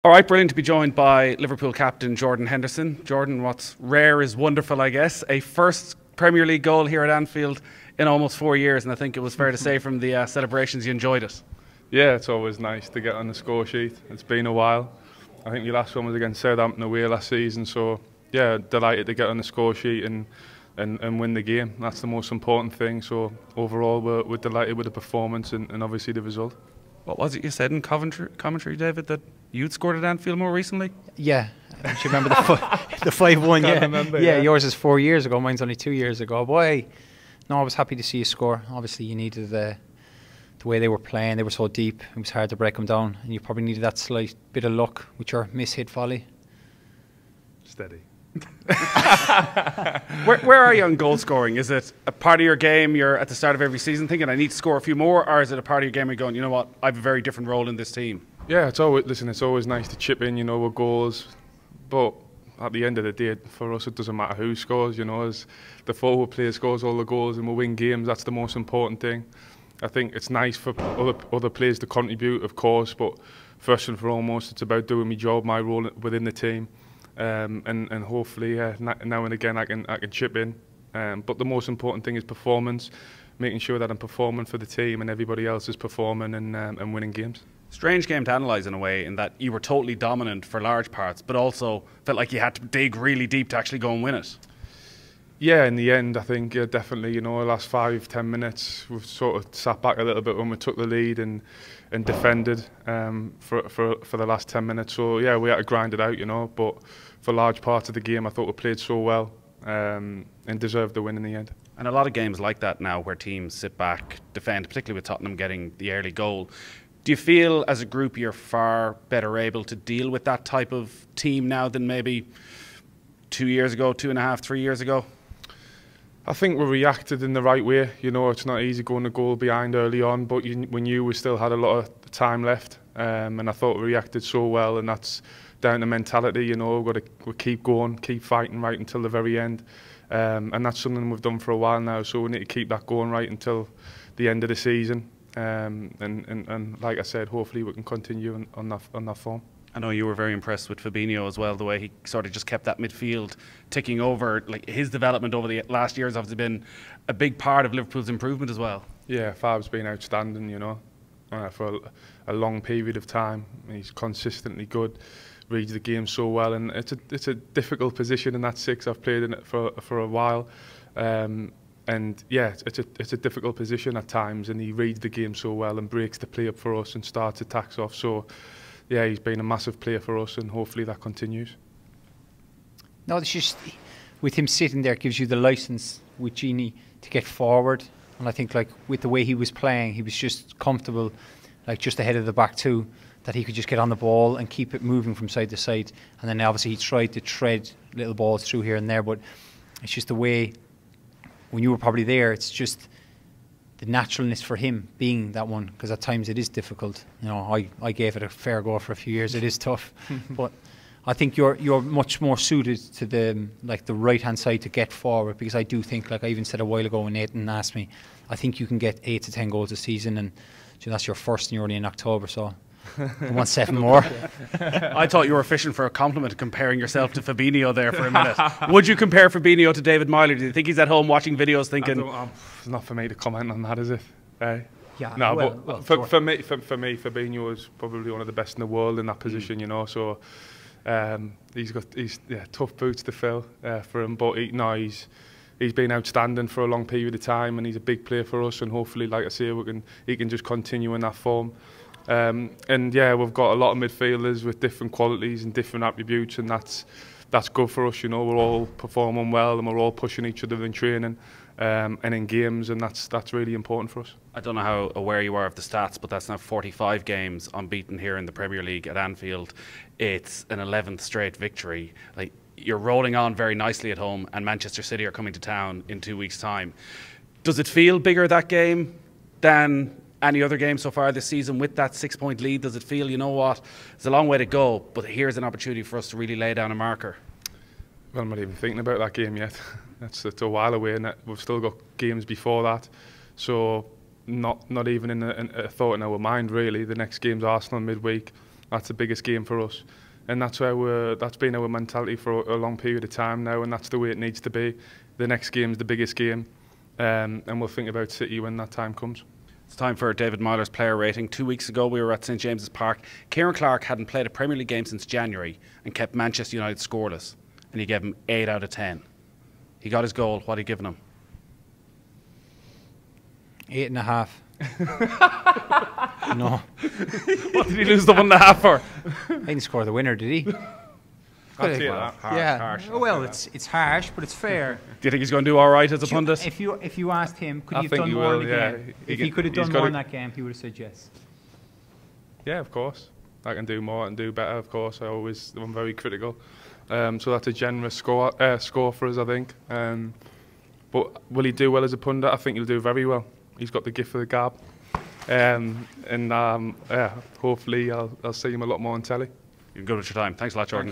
All right, brilliant to be joined by Liverpool captain Jordan Henderson. Jordan, what's rare is wonderful, I guess. A first Premier League goal here at Anfield in almost 4 years, and I think it was fair to say from the celebrations you enjoyed it. Yeah, it's always nice to get on the score sheet. It's been a while. I think the last one was against Southampton away last season, so yeah, delighted to get on the score sheet and win the game. That's the most important thing. So overall, we're delighted with the performance and obviously the result. What was it you said in commentary, David, that you'd scored at Anfield more recently? Yeah, do you remember the 5-1? Yeah, remember, yeah. Yours is 4 years ago. Mine's only 2 years ago. Boy, no, I was happy to see you score. Obviously, you needed the way they were playing. They were so deep. It was hard to break them down, and you probably needed that slight bit of luck with your miss-hit volley. Steady. Where are you on goal scoring? Is it a part of your game you're at the start of every season thinking I need to score a few more, or is it a part of your game where you're going, you know what, I have a very different role in this team? Yeah, it's always nice to chip in, with goals, but at the end of the day, for us, it doesn't matter who scores. As the forward player scores all the goals and we win games, that's the most important thing. I think it's nice for other players to contribute, of course, but first and foremost, it's about doing my job, my role within the team. And hopefully now and again I can chip in, but the most important thing is performance, making sure that I'm performing for the team and everybody else is performing and winning games. Strange game to analyse in a way, in that you were totally dominant for large parts, but also felt like you had to dig really deep to actually go and win it. Yeah, in the end, I think definitely, the last 5-10 minutes, we've sort of sat back a little bit when we took the lead and defended for the last 10 minutes. So yeah, we had to grind it out, but for large parts of the game, I thought we played so well and deserved the win in the end. And a lot of games like that now, where teams sit back, defend, particularly with Tottenham getting the early goal. Do you feel as a group you're far better able to deal with that type of team now than maybe 2 years ago, 2.5, 3 years ago? I think we reacted in the right way. It's not easy going a goal behind early on, but we still had a lot of time left, and I thought we reacted so well, and that's down to mentality. We keep going, keep fighting right until the very end, and that's something we've done for a while now. So we need to keep that going right until the end of the season, and like I said, hopefully we can continue on that form. I know you were very impressed with Fabinho as well, the way he sort of just kept that midfield ticking over. Like, his development over the last year has obviously been a big part of Liverpool's improvement as well. Yeah, Fab's been outstanding, for a long period of time. He's consistently good, reads the game so well, and it's a difficult position in that six. I've played in it for a while, and yeah, it's a difficult position at times, and he reads the game so well and breaks the play up for us and starts attacks off. So yeah, he's been a massive player for us, and hopefully that continues. No, it's just with him sitting there, it gives you the licence with Gini to get forward. And I think, like, with the way he was playing, he was just comfortable, like just ahead of the back too, that he could just get on the ball and keep it moving from side to side. And then obviously he tried to tread little balls through here and there, but it's just the way, when you were probably there, it's just the naturalness for him being that one, because at times it is difficult. I gave it a fair go for a few years. It is tough, but I think you're much more suited to the right hand side to get forward, because I do think, like I even said a while ago when Nathan asked me, I think you can get 8 to 10 goals a season, and that's your first, and you're only in October, so I want 7 more. I thought you were fishing for a compliment, comparing yourself to Fabinho there for a minute. Would you compare Fabinho to David Meyler? Do you think he's at home watching videos thinking, it's not for me to comment on that, is it? Yeah. No, well, for me, Fabinho is probably one of the best in the world in that position. So he's tough boots to fill for him, but he's been outstanding for a long period of time, and he's a big player for us. And hopefully, like I say, he can just continue in that form. And yeah, we've got a lot of midfielders with different qualities and different attributes, and that's good for us. We're all performing well, and we're all pushing each other in training and in games, and that's really important for us. I don't know how aware you are of the stats, but that's now 45 games unbeaten here in the Premier League at Anfield. It's an 11th straight victory. Like, you're rolling on very nicely at home, and Manchester City are coming to town in 2 weeks' time. Does it feel bigger, that game, than any other game so far this season with that 6-point lead? Does it feel, you know what, it's a long way to go, but here's an opportunity for us to really lay down a marker? Well, I'm not even thinking about that game yet. It's a while away, and we've still got games before that. So not even in a thought in our mind, really. The next game's Arsenal midweek. That's the biggest game for us. And that's been our mentality for a long period of time now, and that's the way it needs to be. The next game is the biggest game, and we'll think about City when that time comes. It's time for David Meyler's player rating. 2 weeks ago we were at St James's Park. Kieran Clark hadn't played a Premier League game since January and kept Manchester United scoreless, and he gave him 8 out of 10. He got his goal. What are you giving him? 8.5. No. What did he lose the 1.5 for? He didn't score the winner, did he? I'll take that. Harsh. Well, it's harsh, but it's fair. Do you think he's going to do all right as a pundit? If you asked him, could I he have think done he more will, in the yeah. game? If he could have done more in that game, he would have said yes. Yeah, of course. I can do more and do better, of course. I'm very critical. So that's a generous score for us, I think. But will he do well as a pundit? I think he'll do very well. He's got the gift of the gab. Hopefully I'll see him a lot more on telly. You're good with your time. Thanks a lot, Jordan.